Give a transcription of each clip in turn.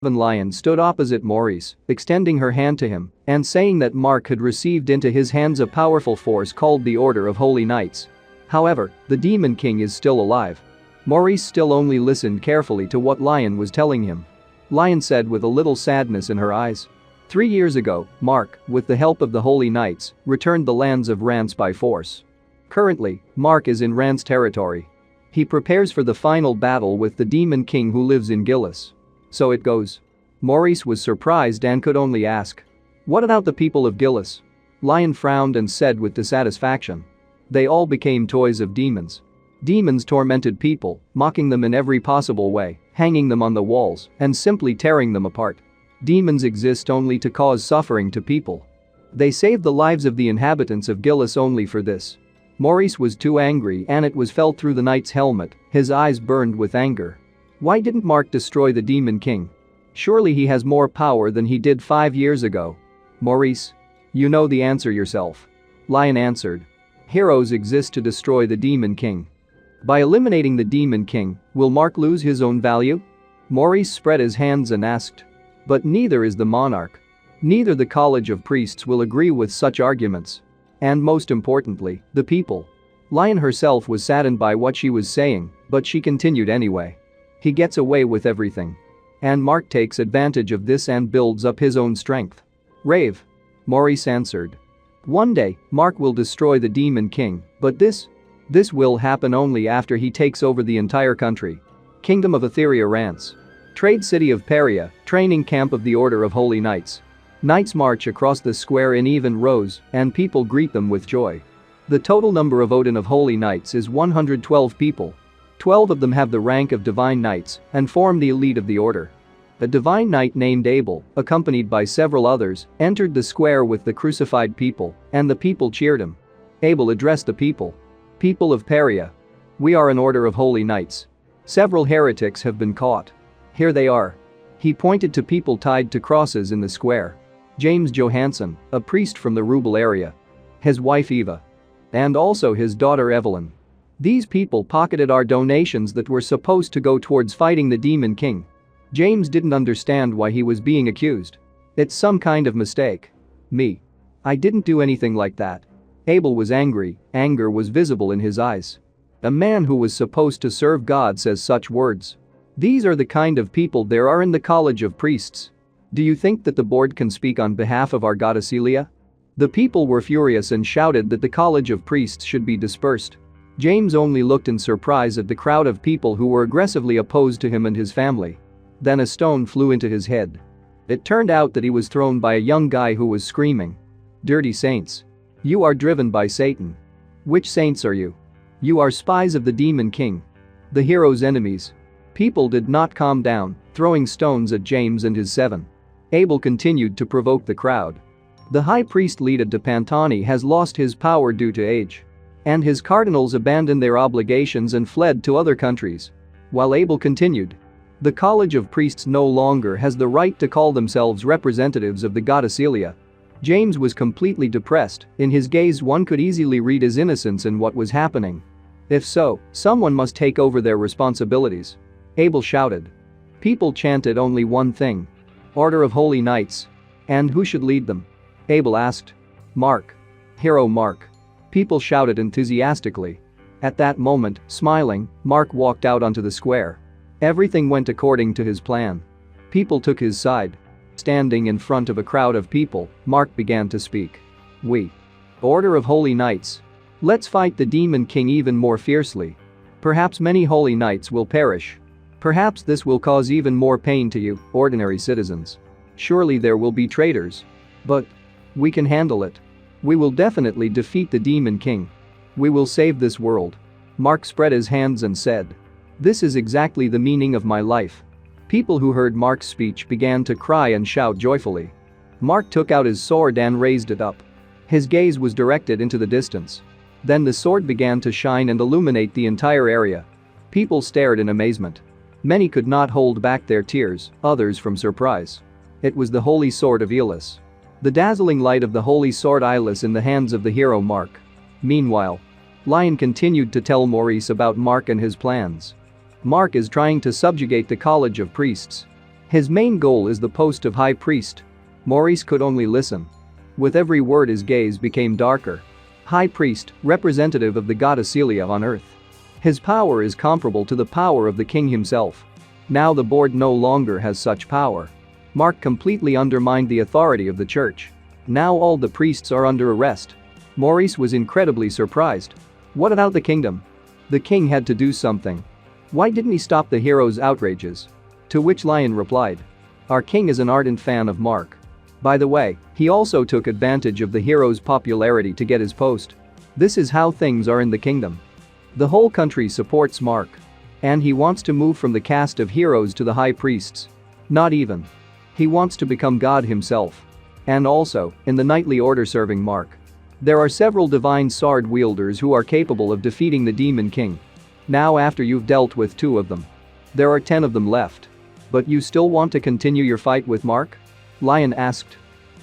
Lion stood opposite Maurice, extending her hand to him and saying that Mark had received into his hands a powerful force called the Order of Holy Knights. However, the Demon King is still alive. Maurice still only listened carefully to what Lion was telling him. Lion said with a little sadness in her eyes. 3 years ago, Mark, with the help of the Holy Knights, returned the lands of Rance by force. Currently, Mark is in Rance territory. He prepares for the final battle with the Demon King who lives in Gillis. So it goes. Maurice was surprised and could only ask. What about the people of Gillis? Lion frowned and said with dissatisfaction. They all became toys of demons. Demons tormented people, mocking them in every possible way, hanging them on the walls, and simply tearing them apart. Demons exist only to cause suffering to people. They saved the lives of the inhabitants of Gillis only for this. Maurice was too angry and it was felt through the knight's helmet, his eyes burned with anger. Why didn't Mark destroy the Demon King? Surely he has more power than he did 5 years ago. Maurice. You know the answer yourself. Lion answered. Heroes exist to destroy the Demon King. By eliminating the Demon King, will Mark lose his own value? Maurice spread his hands and asked. But neither is the monarch. Neither the College of Priests will agree with such arguments. And most importantly, the people. Lion herself was saddened by what she was saying, but she continued anyway. He gets away with everything. And Mark takes advantage of this and builds up his own strength. Rave. Maurice answered. One day, Mark will destroy the Demon King, but this will happen only after he takes over the entire country. Kingdom of Etheria Rance. Trade city of Peria, training camp of the Order of Holy Knights. Knights march across the square in even rows, and people greet them with joy. The total number of Odin of Holy Knights is 112 people. 12 of them have the rank of Divine Knights and form the elite of the order. A Divine Knight named Abel, accompanied by several others, entered the square with the crucified people, and the people cheered him. Abel addressed the people. People of Peria. We are an order of holy knights. Several heretics have been caught. Here they are. He pointed to people tied to crosses in the square. James Johansson, a priest from the Rubel area. His wife Eva. And also his daughter Evelyn. These people pocketed our donations that were supposed to go towards fighting the Demon King. James didn't understand why he was being accused. It's some kind of mistake. Me. I didn't do anything like that. Abel was angry, anger was visible in his eyes. A man who was supposed to serve God says such words. These are the kind of people there are in the College of Priests. Do you think that the board can speak on behalf of our goddess Elia? The people were furious and shouted that the College of Priests should be dispersed. James only looked in surprise at the crowd of people who were aggressively opposed to him and his family. Then a stone flew into his head. It turned out that he was thrown by a young guy who was screaming. Dirty saints. You are driven by Satan. Which saints are you? You are spies of the Demon King. The hero's enemies. People did not calm down, throwing stones at James and his 7. Abel continued to provoke the crowd. The high priest Leda de Pantani has lost his power due to age. And his cardinals abandoned their obligations and fled to other countries. While Abel continued. The College of Priests no longer has the right to call themselves representatives of the goddess Elia. James was completely depressed. In his gaze one could easily read his innocence in what was happening. If so, someone must take over their responsibilities. Abel shouted. People chanted only one thing. Order of Holy Knights. And who should lead them? Abel asked. Mark. Hero Mark. People shouted enthusiastically. At that moment, smiling, Mark walked out onto the square. Everything went according to his plan. People took his side. Standing in front of a crowd of people, Mark began to speak. We. Order of Holy Knights. Let's fight the Demon King even more fiercely. Perhaps many holy knights will perish. Perhaps this will cause even more pain to you, ordinary citizens. Surely there will be traitors. But we can handle it. We will definitely defeat the Demon King. We will save this world. Mark spread his hands and said. This is exactly the meaning of my life. People who heard Mark's speech began to cry and shout joyfully. Mark took out his sword and raised it up. His gaze was directed into the distance. Then the sword began to shine and illuminate the entire area. People stared in amazement. Many could not hold back their tears, others from surprise. It was the holy sword of Elis. The dazzling light of the holy sword Elis in the hands of the hero Mark. Meanwhile, Lion continued to tell Maurice about Mark and his plans. Mark is trying to subjugate the College of Priests. His main goal is the post of high priest. Maurice could only listen. With every word his gaze became darker. High priest, representative of the goddess Celia on earth. His power is comparable to the power of the king himself. Now the board no longer has such power. Mark completely undermined the authority of the church. Now all the priests are under arrest. Maurice was incredibly surprised. What about the kingdom? The king had to do something. Why didn't he stop the hero's outrages? To which Lion replied. Our king is an ardent fan of Mark. By the way, he also took advantage of the hero's popularity to get his post. This is how things are in the kingdom. The whole country supports Mark. And he wants to move from the caste of heroes to the high priests. Not even. He wants to become God himself. And also, in the knightly order serving Mark. There are several divine sword wielders who are capable of defeating the Demon King. Now after you've dealt with 2 of them. There are 10 of them left. But you still want to continue your fight with Mark? Lion asked.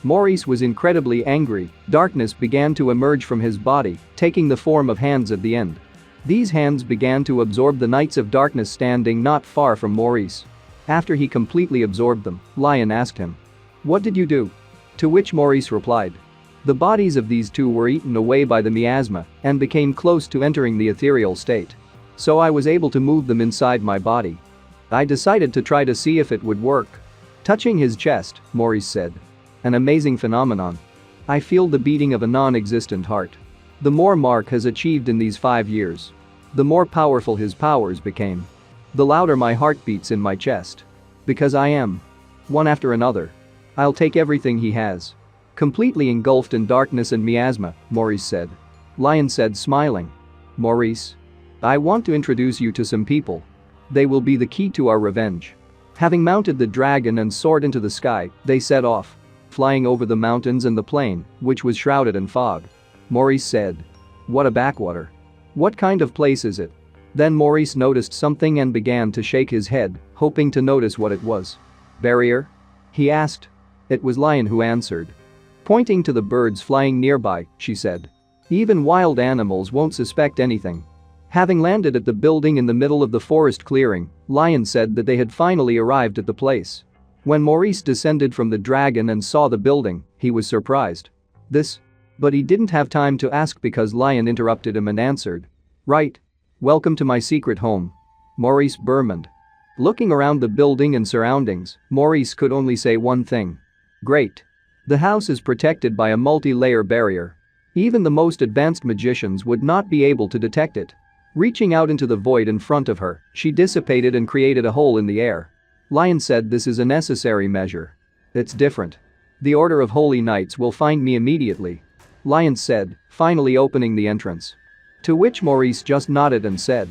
Maurice was incredibly angry. Darkness began to emerge from his body, taking the form of hands at the end. These hands began to absorb the Knights of Darkness standing not far from Maurice. After he completely absorbed them, Lion asked him. What did you do? To which Maurice replied. The bodies of these 2 were eaten away by the miasma and became close to entering the ethereal state. So I was able to move them inside my body. I decided to try to see if it would work. Touching his chest, Maurice said. An amazing phenomenon. I feel the beating of a non-existent heart. The more Mark has achieved in these 5 years, the more powerful his powers became. The louder my heart beats in my chest. Because I am. One after another. I'll take everything he has. Completely engulfed in darkness and miasma, Maurice said. Lion said smiling. Maurice. I want to introduce you to some people. They will be the key to our revenge. Having mounted the dragon and soared into the sky, they set off. Flying over the mountains and the plain, which was shrouded in fog. Maurice said. What a backwater. What kind of place is it? Then Maurice noticed something and began to shake his head, hoping to notice what it was. Barrier? He asked. It was Lion who answered. Pointing to the birds flying nearby, she said. Even wild animals won't suspect anything. Having landed at the building in the middle of the forest clearing, Lion said that they had finally arrived at the place. When Maurice descended from the dragon and saw the building, he was surprised. This? But he didn't have time to ask because Lion interrupted him and answered. Right. Welcome to my secret home. Maurice Bermond. Looking around the building and surroundings, Maurice could only say one thing. Great. The house is protected by a multi-layer barrier. Even the most advanced magicians would not be able to detect it. Reaching out into the void in front of her, she dissipated and created a hole in the air. Lion said this is a necessary measure. It's different. The Order of Holy Knights will find me immediately. Lion said, finally opening the entrance. To which Maurice just nodded and said.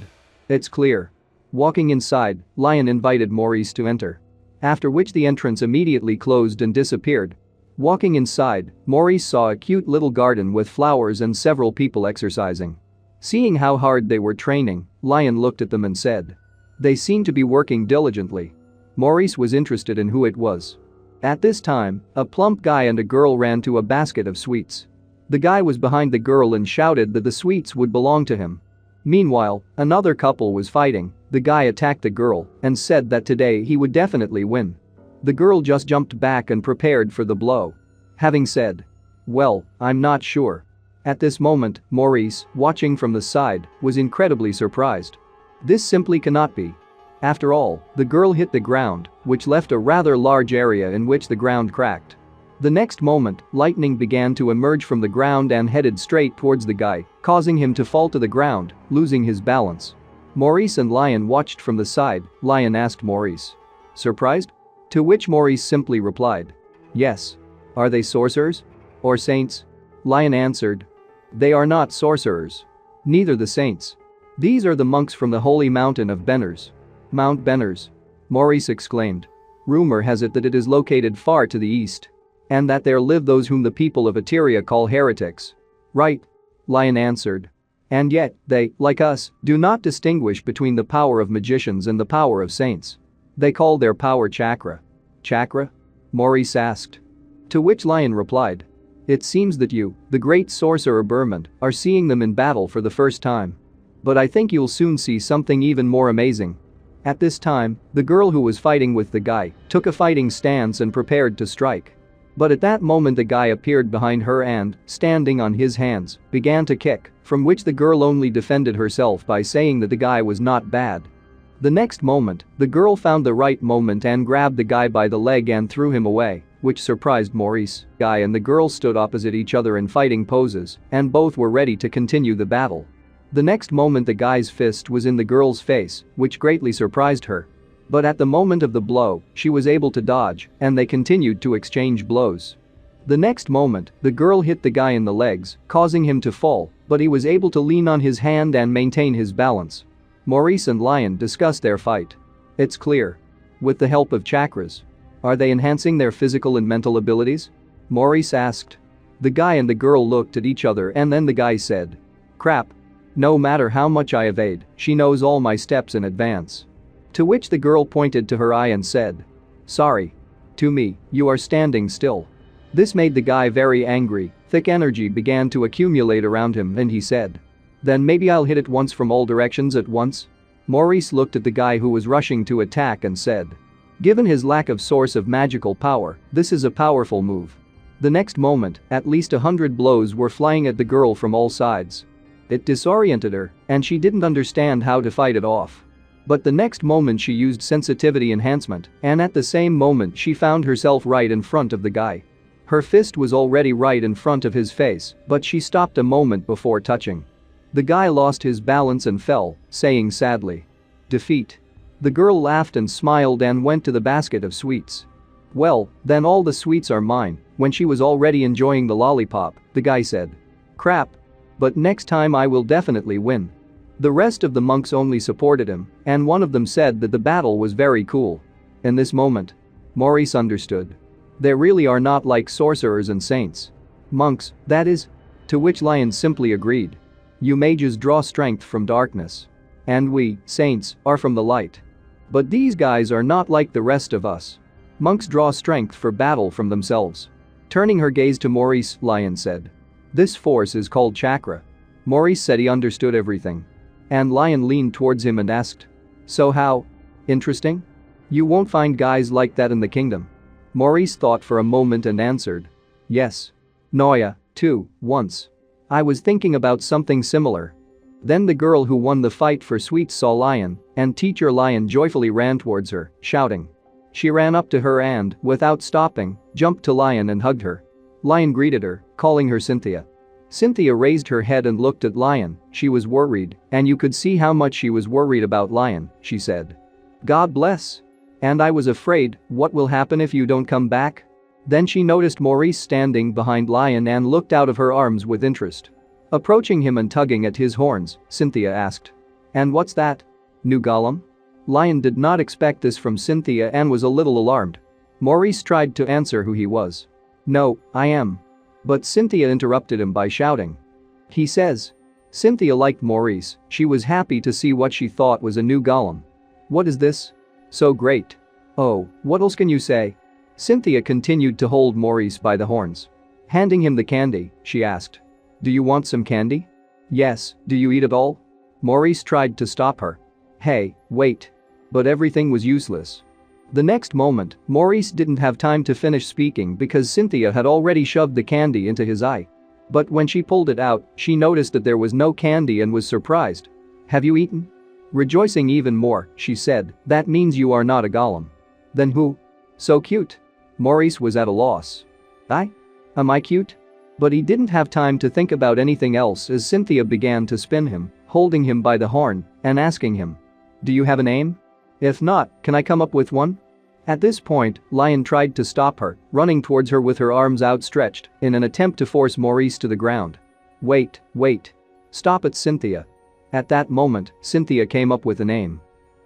It's clear. Walking inside, Lion invited Maurice to enter. After which the entrance immediately closed and disappeared. Walking inside, Maurice saw a cute little garden with flowers and several people exercising. Seeing how hard they were training, Lion looked at them and said. They seem to be working diligently. Maurice was interested in who it was. At this time, a plump guy and a girl ran to a basket of sweets. The guy was behind the girl and shouted that the sweets would belong to him. Meanwhile, another couple was fighting. The guy attacked the girl and said that today he would definitely win. The girl just jumped back and prepared for the blow. Having said, well, I'm not sure. At this moment, Maurice, watching from the side, was incredibly surprised. This simply cannot be. After all, the girl hit the ground, which left a rather large area in which the ground cracked. The next moment, lightning began to emerge from the ground and headed straight towards the guy, causing him to fall to the ground, losing his balance. Maurice and Lion watched from the side. Lion asked Maurice. Surprised? To which Maurice simply replied. Yes. Are they sorcerers? Or saints? Lion answered. They are not sorcerers. Neither the saints. These are the monks from the holy mountain of Benners. Mount Benners. Maurice exclaimed. Rumor has it that it is located far to the east. And that there live those whom the people of Eteria call heretics. Right. Lion answered. And yet, they, like us, do not distinguish between the power of magicians and the power of saints. They call their power chakra. Chakra? Maurice asked. To which Lion replied. It seems that you, the great sorcerer Bermond, are seeing them in battle for the first time. But I think you'll soon see something even more amazing. At this time, the girl who was fighting with the guy took a fighting stance and prepared to strike. But at that moment the guy appeared behind her and, standing on his hands, began to kick, from which the girl only defended herself by saying that the guy was not bad. The next moment, the girl found the right moment and grabbed the guy by the leg and threw him away, which surprised Maurice. The guy and the girl stood opposite each other in fighting poses, and both were ready to continue the battle. The next moment the guy's fist was in the girl's face, which greatly surprised her. But at the moment of the blow, she was able to dodge, and they continued to exchange blows. The next moment, the girl hit the guy in the legs, causing him to fall, but he was able to lean on his hand and maintain his balance. Maurice and Lion discussed their fight. It's clear. With the help of chakras. Are they enhancing their physical and mental abilities? Maurice asked. The guy and the girl looked at each other and then the guy said. Crap. No matter how much I evade, she knows all my steps in advance. To which the girl pointed to her eye and said. Sorry. To me, you are standing still. This made the guy very angry. Thick energy began to accumulate around him and he said. Then maybe I'll hit it once from all directions at once? Maurice looked at the guy who was rushing to attack and said. Given his lack of source of magical power, this is a powerful move. The next moment, at least 100 blows were flying at the girl from all sides. It disoriented her, and she didn't understand how to fight it off. But the next moment she used sensitivity enhancement, and at the same moment she found herself right in front of the guy. Her fist was already right in front of his face, but she stopped a moment before touching. The guy lost his balance and fell, saying sadly. Defeat. The girl laughed and smiled and went to the basket of sweets. Well, then all the sweets are mine. When she was already enjoying the lollipop, the guy said. Crap. But next time I will definitely win. The rest of the monks only supported him, and one of them said that the battle was very cool. In this moment, Maurice understood. They really are not like sorcerers and saints. Monks, that is. To which Lion simply agreed. You mages draw strength from darkness. And we, saints, are from the light. But these guys are not like the rest of us. Monks draw strength for battle from themselves. Turning her gaze to Maurice, Lion said. This force is called chakra. Maurice said he understood everything. And Lion leaned towards him and asked. So how? Interesting? You won't find guys like that in the kingdom. Maurice thought for a moment and answered. Yes. Noya, too, once. I was thinking about something similar. Then the girl who won the fight for sweets saw Lion, and Teacher Lion joyfully ran towards her, shouting. She ran up to her and, without stopping, jumped to Lion and hugged her. Lion greeted her, calling her Cynthia. Cynthia raised her head and looked at Lion. She was worried, and you could see how much she was worried about Lion, she said. God bless. And I was afraid, what will happen if you don't come back? Then she noticed Maurice standing behind Lion and looked out of her arms with interest. Approaching him and tugging at his horns, Cynthia asked. And what's that? New golem? Lion did not expect this from Cynthia and was a little alarmed. Maurice tried to answer who he was. No, I am. But Cynthia interrupted him by shouting. He says. Cynthia liked Maurice, she was happy to see what she thought was a new golem. What is this? So great. Oh, what else can you say? Cynthia continued to hold Maurice by the horns. Handing him the candy, she asked. Do you want some candy? Yes, do you eat it all? Maurice tried to stop her. Hey, wait. But everything was useless. The next moment, Maurice didn't have time to finish speaking because Cynthia had already shoved the candy into his eye. But when she pulled it out, she noticed that there was no candy and was surprised. Have you eaten? Rejoicing even more, she said, that means you are not a golem. Then who? So cute. Maurice was at a loss. Am I cute? But he didn't have time to think about anything else as Cynthia began to spin him, holding him by the horn and asking him. Do you have a name? If not, can I come up with one? At this point, Lion tried to stop her, running towards her with her arms outstretched in an attempt to force Maurice to the ground. Wait. Stop it, Cynthia. At that moment, Cynthia came up with a name.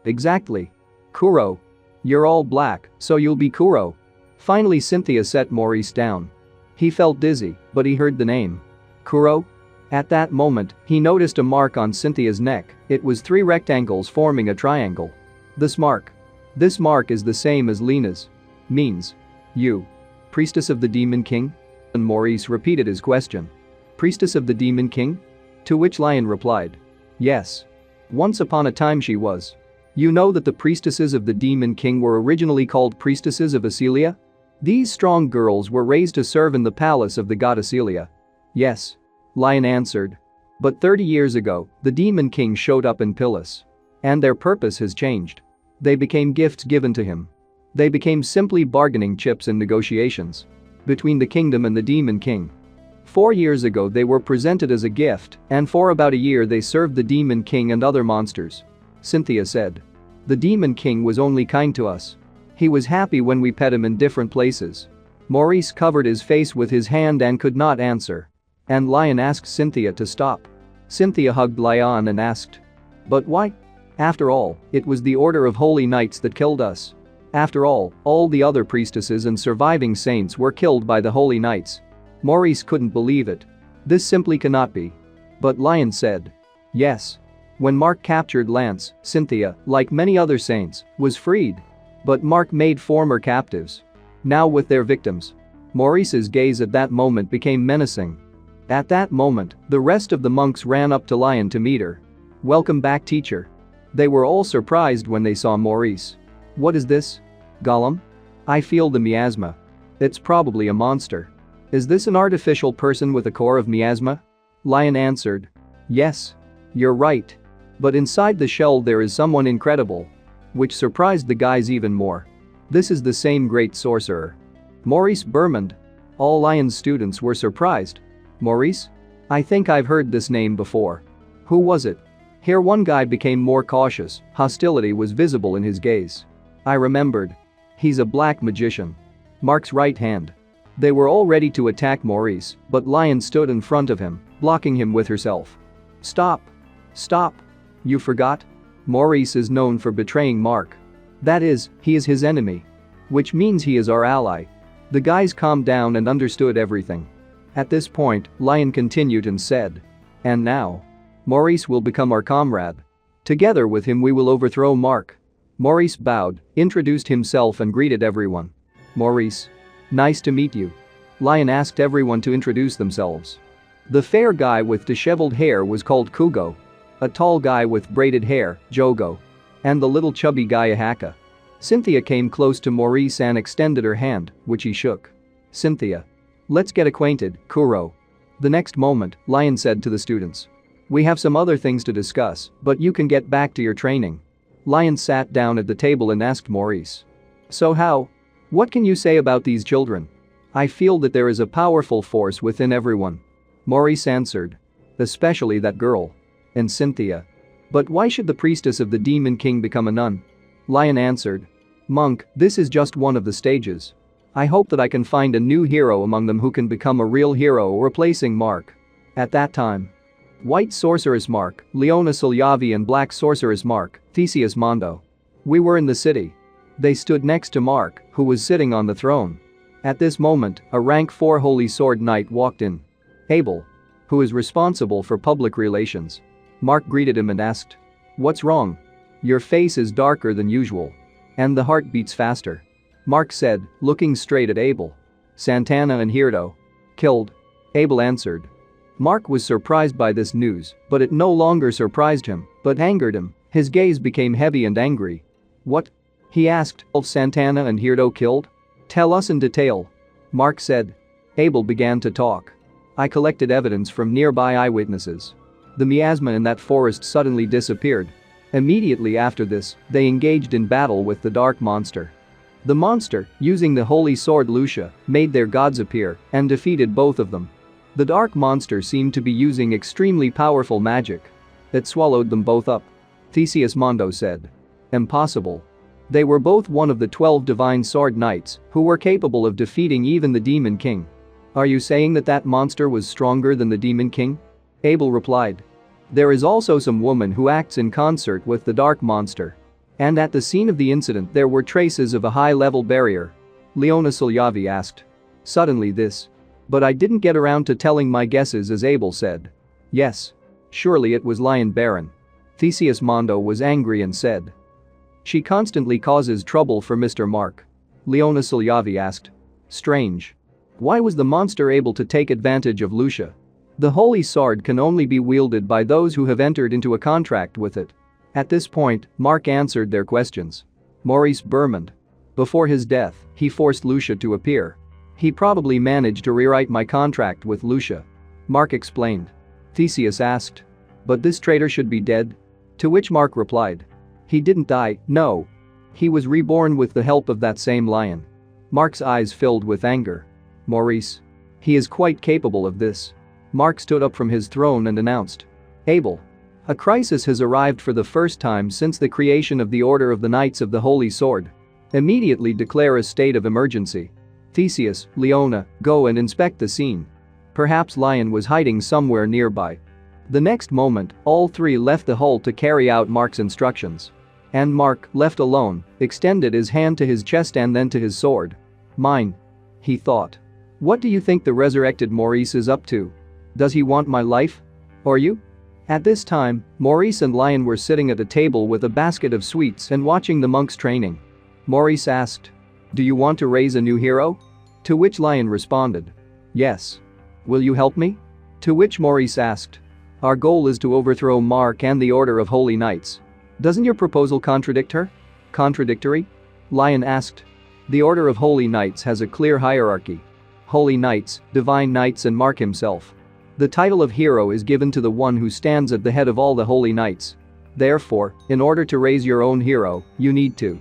Exactly. Kuro. You're all black, so you'll be Kuro. Finally, Cynthia set Maurice down. He felt dizzy, but he heard the name. Kuro? At that moment, he noticed a mark on Cynthia's neck. It was 3 rectangles forming a triangle. This mark is the same as Lena's. Means. You. Priestess of the Demon King? And Maurice repeated his question. Priestess of the Demon King? To which Lion replied. Yes. Once upon a time she was. You know that the priestesses of the Demon King were originally called priestesses of Acelia? These strong girls were raised to serve in the palace of the god Acelia. Yes. Lion answered. But 30 years ago, the Demon King showed up in Pilis. And their purpose has changed. They became gifts given to him. They became simply bargaining chips in negotiations between the kingdom and the Demon King. 4 years ago they were presented as a gift, and for about a year they served the Demon King and other monsters. Cynthia said. The Demon King was only kind to us. He was happy when we pet him in different places. Maurice covered his face with his hand and could not answer. And Lion asked Cynthia to stop. Cynthia hugged Lion and asked. But why? After all, it was the Order of Holy Knights that killed us. After all the other priestesses and surviving saints were killed by the Holy Knights. Maurice couldn't believe it. This simply cannot be. But Lion said. Yes. When Mark captured Lance, Cynthia, like many other saints, was freed. But Mark made former captives. Now with their victims. Maurice's gaze at that moment became menacing. At that moment, the rest of the monks ran up to Lion to meet her. Welcome back, teacher. They were all surprised when they saw Maurice. What is this? Golem? I feel the miasma. It's probably a monster. Is this an artificial person with a core of miasma? Lion answered. Yes. You're right. But inside the shell there is someone incredible. Which surprised the guys even more. This is the same great sorcerer. Maurice Bermond. All Lion's students were surprised. Maurice? I think I've heard this name before. Who was it? Here one guy became more cautious, hostility was visible in his gaze. I remembered. He's a black magician. Mark's right hand. They were all ready to attack Maurice, but Lion stood in front of him, blocking him with herself. Stop. Stop. You forgot? Maurice is known for betraying Mark. That is, he is his enemy. Which means he is our ally. The guys calmed down and understood everything. At this point, Lion continued and said. And now? Maurice will become our comrade. Together with him we will overthrow Mark. Maurice bowed, introduced himself and greeted everyone. Maurice. Nice to meet you. Lion asked everyone to introduce themselves. The fair guy with disheveled hair was called Kugo. A tall guy with braided hair, Jogo. And the little chubby guy Ahaka. Cynthia came close to Maurice and extended her hand, which he shook. Cynthia. Let's get acquainted, Kuro. The next moment, Lion said to the students. We have some other things to discuss, but you can get back to your training. Lion sat down at the table and asked Maurice. So how? What can you say about these children? I feel that there is a powerful force within everyone. Maurice answered. Especially that girl. And Cynthia. But why should the priestess of the Demon King become a nun? Lion answered. Monk, this is just one of the stages. I hope that I can find a new hero among them who can become a real hero replacing Mark. At that time. White Sorceress Mark, Leona Silyavi and Black Sorceress Mark, Theseus Mondo. We were in the city. They stood next to Mark, who was sitting on the throne. At this moment, a rank 4 Holy Sword Knight walked in. Abel. Who is responsible for public relations. Mark greeted him and asked. What's wrong? Your face is darker than usual. And the heart beats faster. Mark said, looking straight at Abel. Santana and Hirdo. Killed. Abel answered. Mark was surprised by this news, but it no longer surprised him, but angered him. His gaze became heavy and angry. What? He asked. Santana and Hirdo killed? Tell us in detail. Mark said. Abel began to talk. I collected evidence from nearby eyewitnesses. The miasma in that forest suddenly disappeared. Immediately after this, they engaged in battle with the dark monster. The monster, using the holy sword Lucia, made their gods appear and defeated both of them. The dark monster seemed to be using extremely powerful magic. It swallowed them both up. Theseus Mondo said. Impossible. They were both one of the 12 divine sword knights who were capable of defeating even the Demon King. Are you saying that that monster was stronger than the Demon King? Abel replied. There is also some woman who acts in concert with the dark monster. And at the scene of the incident there were traces of a high-level barrier. Leona Silyavi asked. Suddenly this. But I didn't get around to telling my guesses, as Abel said. Yes. Surely it was Lion Baron. Theseus Mondo was angry and said. She constantly causes trouble for Mr. Mark. Leona Silyavi asked. Strange. Why was the monster able to take advantage of Lucia? The holy sword can only be wielded by those who have entered into a contract with it. At this point, Mark answered their questions. Maurice beamed. Before his death, he forced Lucia to appear. He probably managed to rewrite my contract with Lucia. Mark explained. Theseus asked. But this traitor should be dead? To which Mark replied. He didn't die, no. He was reborn with the help of that same lion. Mark's eyes filled with anger. Maurice. He is quite capable of this. Mark stood up from his throne and announced. Abel. A crisis has arrived for the first time since the creation of the Order of the Knights of the Holy Sword. Immediately declare a state of emergency. Theseus, Leona, go and inspect the scene. Perhaps Lion was hiding somewhere nearby. The next moment, all three left the hall to carry out Mark's instructions. And Mark, left alone, extended his hand to his chest and then to his sword. Mine. He thought. What do you think the resurrected Maurice is up to? Does he want my life? Or you? At this time, Maurice and Lion were sitting at a table with a basket of sweets and watching the monks training. Maurice asked. Do you want to raise a new hero? To which Lion responded. Yes. Will you help me? To which Maurice asked. Our goal is to overthrow Mark and the Order of Holy Knights. Doesn't your proposal contradict her? Contradictory? Lion asked. The Order of Holy Knights has a clear hierarchy. Holy Knights, Divine Knights and Mark himself. The title of hero is given to the one who stands at the head of all the Holy Knights. Therefore, in order to raise your own hero, you need to.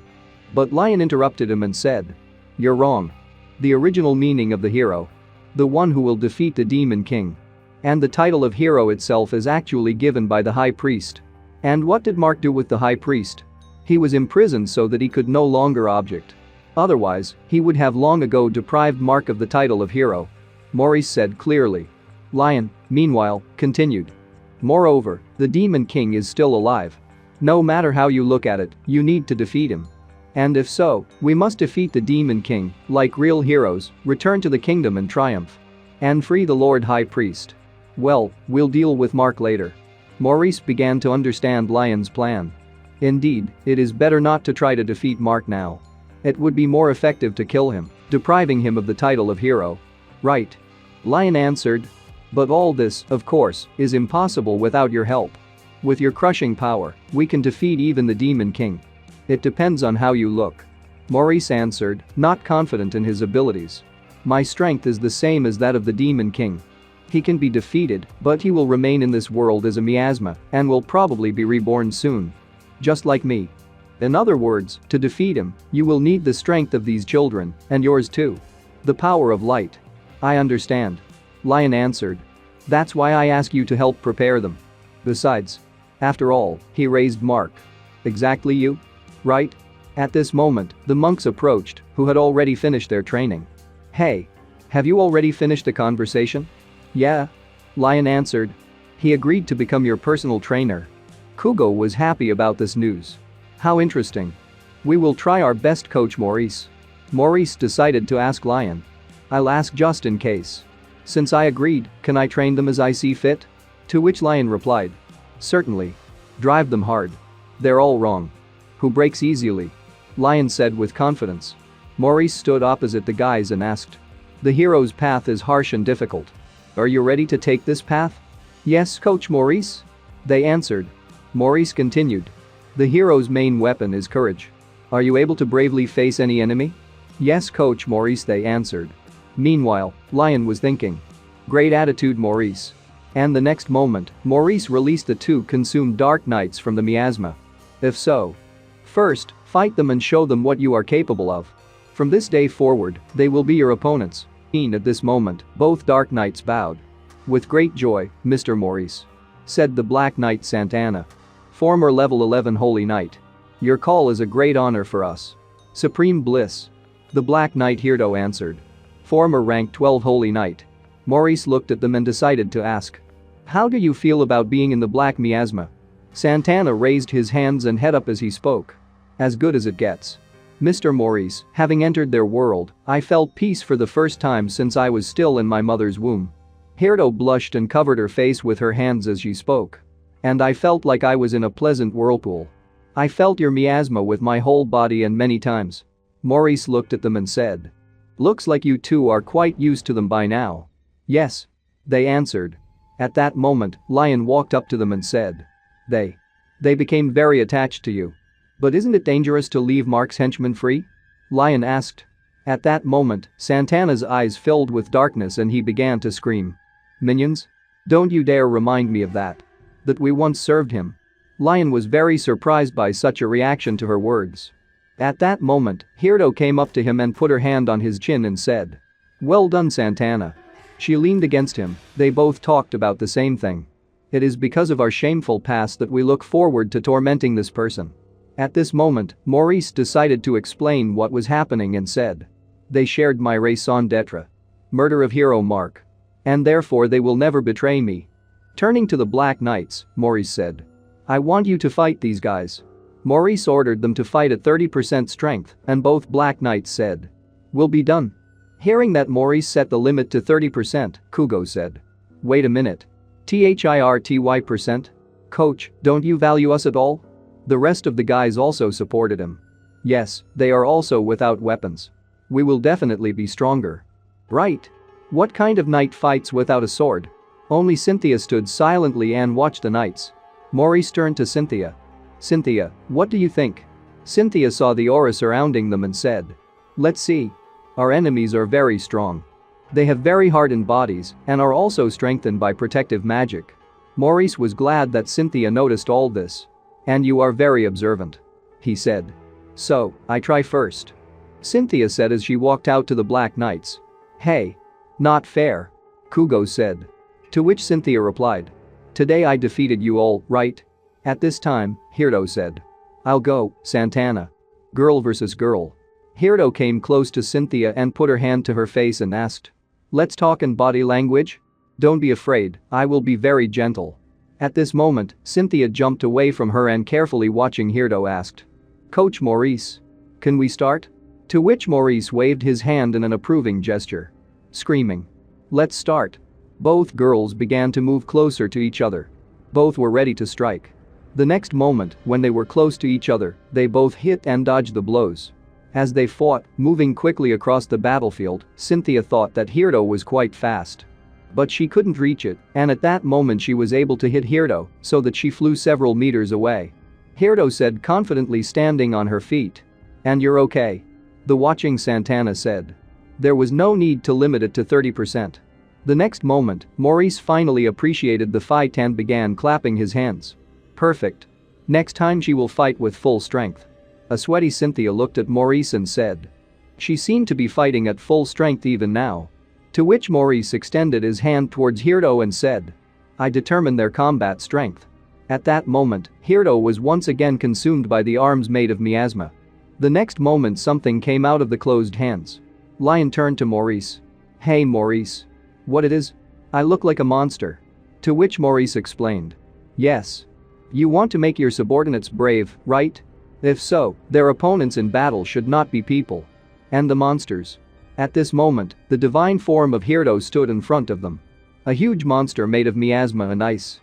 But Lion interrupted him and said. You're wrong. The original meaning of the hero. The one who will defeat the Demon King. And the title of hero itself is actually given by the High Priest. And what did Mark do with the High Priest? He was imprisoned so that he could no longer object. Otherwise, he would have long ago deprived Mark of the title of hero. Maurice said clearly. Lion, meanwhile, continued. Moreover, the Demon King is still alive. No matter how you look at it, you need to defeat him. And if so, we must defeat the Demon King, like real heroes, return to the kingdom and triumph. And free the Lord High Priest. Well, we'll deal with Mark later. Maurice began to understand Lion's plan. Indeed, it is better not to try to defeat Mark now. It would be more effective to kill him, depriving him of the title of hero. Right. Lion answered. But all this, of course, is impossible without your help. With your crushing power, we can defeat even the Demon King. It depends on how you look. Maurice answered, not confident in his abilities. My strength is the same as that of the Demon King. He can be defeated, but he will remain in this world as a miasma and will probably be reborn soon. Just like me. In other words, to defeat him, you will need the strength of these children, and yours too. The power of light. I understand. Lion answered. That's why I ask you to help prepare them. Besides. After all, he raised Mark. Exactly you? Right? At this moment, the monks approached, who had already finished their training. Hey. Have you already finished the conversation? Yeah. Lion answered. He agreed to become your personal trainer. Kugo was happy about this news. How interesting. We will try our best, Coach Maurice. Maurice decided to ask Lion. I'll ask just in case. Since I agreed, can I train them as I see fit? To which Lion replied. Certainly. Drive them hard. They're all wrong. Who breaks easily? Lion said with confidence. Maurice stood opposite the guys and asked. The hero's path is harsh and difficult. Are you ready to take this path? Yes, Coach Maurice. They answered. Maurice continued. The hero's main weapon is courage. Are you able to bravely face any enemy? Yes, Coach Maurice, they answered. Meanwhile, Lion was thinking. Great attitude, Maurice. And the next moment, Maurice released the two consumed Dark Knights from the miasma. If so. First, fight them and show them what you are capable of. From this day forward, they will be your opponents. At this moment, both Dark Knights bowed. With great joy, Mr. Maurice. Said the Black Knight Santana. Former level 11 Holy Knight. Your call is a great honor for us. Supreme bliss. The Black Knight Hirdo answered. Former rank 12 Holy Knight. Maurice looked at them and decided to ask. How do you feel about being in the Black Miasma? Santana raised his hands and head up as he spoke. As good as it gets. Mr. Maurice, having entered their world, I felt peace for the first time since I was still in my mother's womb. Hirdo blushed and covered her face with her hands as she spoke. And I felt like I was in a pleasant whirlpool. I felt your miasma with my whole body and many times. Maurice looked at them and said. Looks like you two are quite used to them by now. Yes. They answered. At that moment, Lion walked up to them and said. They became very attached to you. But isn't it dangerous to leave Mark's henchmen free? Lion asked. At that moment, Santana's eyes filled with darkness and he began to scream. Minions? Don't you dare remind me of that. That we once served him. Lion was very surprised by such a reaction to her words. At that moment, Hirdo came up to him and put her hand on his chin and said. Well done, Santana. She leaned against him, they both talked about the same thing. It is because of our shameful past that we look forward to tormenting this person. At this moment, Maurice decided to explain what was happening and said. They shared my raison d'etre. Murder of hero Mark. And therefore they will never betray me. Turning to the Black Knights, Maurice said. I want you to fight these guys. Maurice ordered them to fight at 30% strength, and both Black Knights said. Will be done. Hearing that Maurice set the limit to 30%, Kugo said. Wait a minute. 30%? Coach, don't you value us at all? The rest of the guys also supported him. Yes, they are also without weapons. We will definitely be stronger. Right. What kind of knight fights without a sword? Only Cynthia stood silently and watched the knights. Maurice turned to Cynthia. Cynthia, what do you think? Cynthia saw the aura surrounding them and said. Let's see. Our enemies are very strong. They have very hardened bodies and are also strengthened by protective magic. Maurice was glad that Cynthia noticed all this. And you are very observant. He said. So, I try first. Cynthia said as she walked out to the Black Knights. Hey. Not fair. Kugo said. To which Cynthia replied. Today I defeated you all, right? At this time, Hirdo said. I'll go, Santana. Girl versus girl. Hirdo came close to Cynthia and put her hand to her face and asked. Let's talk in body language? Don't be afraid, I will be very gentle. At this moment, Cynthia jumped away from her and carefully watching Hirdo asked. Coach Maurice. Can we start? To which Maurice waved his hand in an approving gesture. Screaming. Let's start. Both girls began to move closer to each other. Both were ready to strike. The next moment, when they were close to each other, they both hit and dodged the blows. As they fought, moving quickly across the battlefield, Cynthia thought that Hirdo was quite fast. But she couldn't reach it, and at that moment she was able to hit Hirdo, so that she flew several meters away. Hirdo said confidently standing on her feet. And you're okay. The watching Santana said. There was no need to limit it to 30%. The next moment, Maurice finally appreciated the fight and began clapping his hands. Perfect. Next time she will fight with full strength. A sweaty Cynthia looked at Maurice and said. She seemed to be fighting at full strength even now. To which Maurice extended his hand towards Hirdo and said. I determine their combat strength. At that moment, Hirdo was once again consumed by the arms made of miasma. The next moment something came out of the closed hands. Lion turned to Maurice. Hey Maurice. What it is? I look like a monster. To which Maurice explained. Yes. You want to make your subordinates brave, right? If so, their opponents in battle should not be people. And the monsters. At this moment, the divine form of Hirdo stood in front of them. A huge monster made of miasma and ice.